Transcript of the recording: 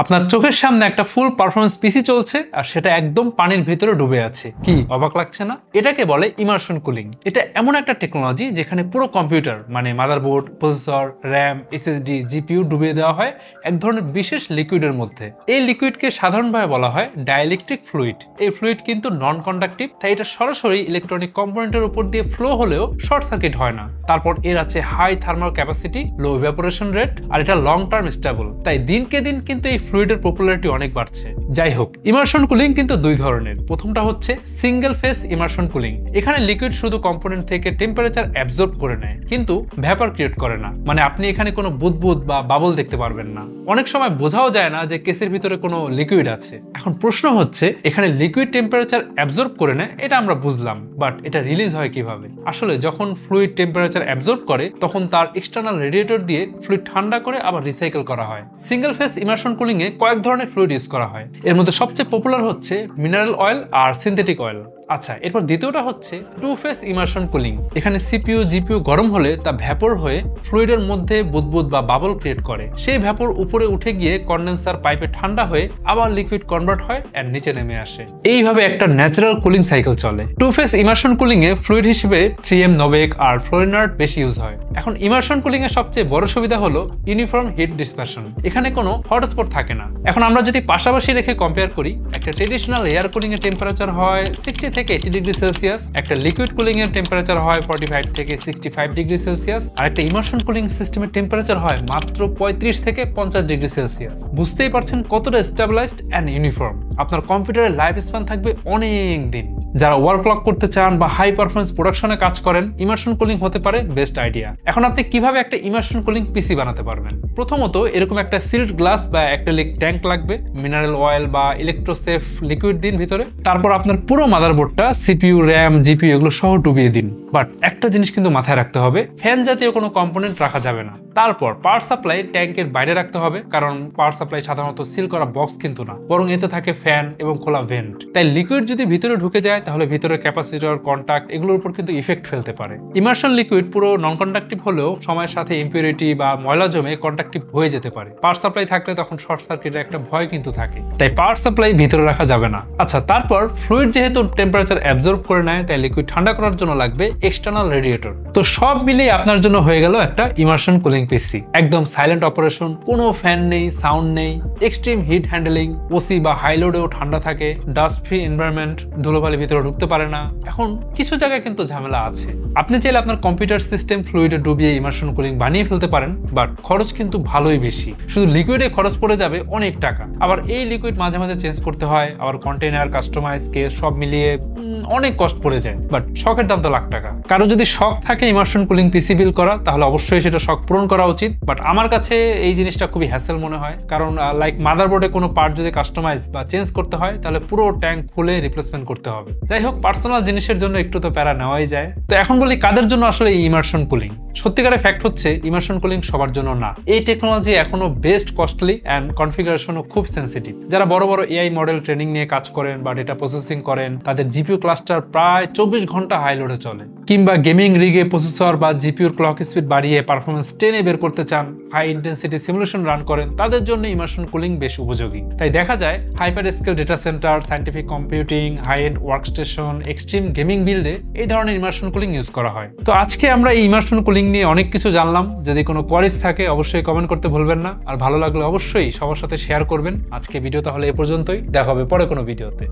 আপনার চোখের সামনে একটা ফুল পারফরমেন্স পিসি চলছে আর সেটা একদম পানির ভিতরে ডুবে আছে। কি অবাক লাগছে না? এটাকে বলে ইমার্শন কুলিং। এটা এমন একটা টেকনোলজি যেখানে পুরো কম্পিউটার মানে motherboard, processor, RAM, SSD, GPU ডুবিয়ে দেওয়া হয় এক ধরনের বিশেষ লিকুইডের মধ্যে। এই লিকুইডকে সাধারণভাবে বলা হয় ডাইইলেকট্রিক ফ্লুইড। এই ফ্লুইড কিন্তু নন কন্ডাক্টিভ, তাই এটা সরাসরি ইলেকট্রনিক কম্পোনেন্টের উপর দিয়ে ফ্লো হলেও শর্ট সার্কিট হয় না। তারপর এর আছে হাই থার্মাল ক্যাপাসিটি, লো ইভাপোরেশন রেট, আর এটা লং টার্ম স্টেবল। তাই দিনকে দিন কিন্তু এই ফ্লুইডের পপুলারিটি অনেক বাড়ছে। যাই হোক, ইমার্শন কুলিং কিন্তু দুই ধরনের। প্রথমটা হচ্ছে সিঙ্গেল ফেজ ইমার্শন কুলিং। এখানে লিকুইড শুধু কম্পোনেন্ট থেকে টেম্পারেচার অ্যাবজর্ব করে নেয়, কিন্তু ভ্যাপার ক্রিয়েট করে না। মানে আপনি এখানে কোনো বুদবুদ বা বাবল দেখতে পারবেন না। অনেক সময় বোঝাও যায় না যে কেসের ভিতরে কোনো লিকুইড আছে। এখন প্রশ্ন হচ্ছে, এখানে লিকুইড টেম্পারেচার অ্যাবজর্ব করে নেয় এটা আমরা বুঝলাম, বাট এটা রিলিজ হয় কিভাবে? আসলে যখন ফ্লুইড টেম্পারেচার অ্যাবজর্ব করে তখন তার এক্সটার্নাল রেডিয়েটর দিয়ে ফ্লুইড ঠান্ডা করে আবার রিসাইকেল করা হয়। সিঙ্গেল ফেজ ইমার্শন কুলিং এ কয়েক ধরনের ফ্লুইড ইউজ করা হয়। এর মধ্যে সবচেয়ে পপুলার হচ্ছে মিনারেল অয়েল আর সিনথেটিক অয়েল। আচ্ছা, এরপর দ্বিতীয়টা হচ্ছে টু ফেজ ইমার্শন কুলিং। এখানে সিপিইউ জিপিইউ গরম হলে তা ভ্যাপর হয়ে ফ্লুইডের মধ্যে বুদবুদ বা বাবল ক্রিয়েট করে। সেই ভ্যাপর উপরে উঠে গিয়ে কন্ডেন্সার পাইপে ঠান্ডা হয়ে আবার লিকুইড কনভার্ট হয় আর নিচে নেমে আসে। এইভাবে একটা ন্যাচারাল কুলিং সাইকেল চলে। টু ফেজ ইমার্শন কুলিং এ ফ্লুইড হিসেবে 3M নোভেক আর ফ্লোরিনার্ড বেশি ইউজ হয়। এখন ইমার্শন কুলিং এর সবচেয়ে বড় সুবিধা হলো ইউনিফর্ম হিট ডিসপারশন। এখানে কোনো হটস্পট থাকে না। এখন আমরা যদি পাশাপাশি রেখে কম্পেয়ার করি, একটা ট্রেডিশনাল এয়ার কুলিং এর টেম্পারেচার হয় 60 থেকে 80 ডিগ্রি সেলসিয়াস, একটা লিকুইড কুলিং এর টেম্পারেচার হয় 45 থেকে 65 ডিগ্রি সেলসিয়াস, আর একটা ইমার্শন কুলিং সিস্টেমের টেম্পারেচার হয় মাত্র 35 থেকে 50 ডিগ্রি সেলসিয়াস। বুঝতেই পারছেন কতটা স্টেবিলাইজড এন্ড ইউনিফর্ম। আপনার কম্পিউটারের লাইফ স্প্যান থাকবে অনেক দিন। যারা ওয়ার্কলক করতে চান বা হাই পারফরমেন্স প্রোডাকশনে কাজ করেন, ইমার্শন কুলিং হতে পারে বেস্ট আইডিয়া। এখন আপনি কিভাবে একটা ইমার্শন কুলিং পিসি বানাতে পারবেন? প্রথমত এরকম একটা সিল্ড গ্লাস বা অ্যাক্রিলিক ট্যাঙ্ক লাগবে। মিনারেল অয়েল বা ইলেকট্রোসেফ লিকুইড দিন ভিতরে। তারপর আপনার পুরো মাদারবোর্ডটা সিপিইউ, র্যাম, জিপিইউ এগুলো সহ ডুবিয়ে দিন। বাট একটা জিনিস কিন্তু মাথায় রাখতে হবে, ফ্যান জাতীয় কোনো কম্পোনেন্ট রাখা যাবে না। তারপর পাওয়ার সাপ্লাই ট্যাঙ্কের বাইরে রাখতে হবে, কারণ পাওয়ার সাপ্লাই সাধারণত সিল করা বক্স কিন্তু না, বরং এতে থাকে ফ্যান এবং খোলা ভেন্ট। তাই লিকুইড যদি ভিতরে ঢুকে যায় তাহলে ভিতরের ক্যাপাসিটর, কন্টাক্ট এগুলোর উপর কিন্তু ইফেক্ট ফেলতে পারে। ইমার্শন লিকুইড পুরো নন কন্ডাক্টিভ হলেও সময়ের সাথে ইম্পিউরিটি বা ময়লা জমে কন্ডাক্টিভ হয়ে যেতে পারে। পাওয়ার সাপ্লাই থাকলে তখন শর্ট সার্কিটের একটা ভয় কিন্তু থাকে, তাই পাওয়ার সাপ্লাই ভিতরে রাখা যাবে না। আচ্ছা, তারপর ফ্লুইড যেহেতু টেম্পারেচার অ্যাবজর্ব করে নেয়, তাই লিকুইড ঠান্ডা করার জন্য লাগবে এক্সটার্নাল রেডিয়েটর। তো সব মিলিয়ে আপনার জন্য হয়ে গেল একটা ইমার্শন কুলিং পিসি। একদম সাইলেন্ট অপারেশন, কোনো ফ্যান নেই, সাউন্ড নেই, এক্সট্রিম হিট হ্যান্ডেলিং, ওসি বা হাই লোডেও ঠান্ডা থাকে, ডাস্ট ফ্রি এনভায়রনমেন্ট, ধুলোবালি ভিতরে ঢুকতে পারে না। এখন কিছু জায়গায় কিন্তু ঝামেলা আছে। আপনি চাইলে আপনার কম্পিউটার সিস্টেম ফ্লুইডে ডুবিয়ে ইমার্শন কুলিং বানিয়ে ফেলতে পারেন, বাট খরচ কিন্তু ভালোই বেশি। শুধু লিকুইডে খরচ পড়ে যাবে অনেক টাকা। আবার এই লিকুইড মাঝে মাঝে চেঞ্জ করতে হয়, আবার কন্টেইনার, কাস্টমাইজ, কেস সব মিলিয়ে অনেক কষ্ট পড়ে যায়। বাট শখের দাম তো লাখ টাকা। কারো যদি শখ থাকে ইমার্শন কুলিং পিসি বিল করা, তাহলে অবশ্যই সেটা শখ পূরণ করা উচিত। বাট আমার কাছে এই জিনিসটা খুবই হ্যাসেল মনে হয়, কারণ লাইক মাদারবোর্ডে কোনো পার্ট যদি কাস্টমাইজ বা চেঞ্জ করতে হয় তাহলে পুরো ট্যাঙ্ক খুলে রিপ্লেসমেন্ট করতে হবে। যাই হোক, পার্সোনাল জিনিসের জন্য একটু তো প্যারা নেওয়াই যায়। তো এখন বলি, কাদের জন্য আসলে এই ইমার্শন কুলিং? সত্যিকারের ফ্যাক্ট হচ্ছে ইমার্শন কুলিং সবার জন্য না। এই টেকনোলজি এখনো বেস্ট কস্টলি অ্যান্ড কনফিগারেশনও খুব সেন্সিটিভ। যারা বড় বড় এআই মডেল ট্রেনিং নিয়ে কাজ করেন বা ডেটা প্রসেসিং করেন, তাদের জিপিইউ ক্লাস্টার প্রায় 24 ঘন্টা হাই লোডে চলে, কিংবা গেমিং রিগে প্রসেসর বা জিপিইউর ক্লক স্পিড বাড়িয়ে পারফরমেন্স 10 বের করতে চান, হাই ইন্টেন্সিটি সিমুলেশন রান করেন, তাদের জন্য ইমার্শন কুলিং বেশ উপযোগী। তাই দেখা যায় hyper scale data centre, scientific computing, high end workstation, extreme gaming বিল্ডে এই ধরনের ইমার্শন কুলিং ইউজ করা হয়। তো আজকে আমরা এই ইমার্শন কুলিং নিয়ে অনেক কিছু জানলাম। যদি কোনো কোয়ারিজ থাকে অবশ্যই কমেন্ট করতে ভুলবেন না, আর ভালো লাগলে অবশ্যই সবার সাথে শেয়ার করবেন। আজকে ভিডিও তাহলে এ পর্যন্তই, দেখা হবে পরে কোনো ভিডিওতে।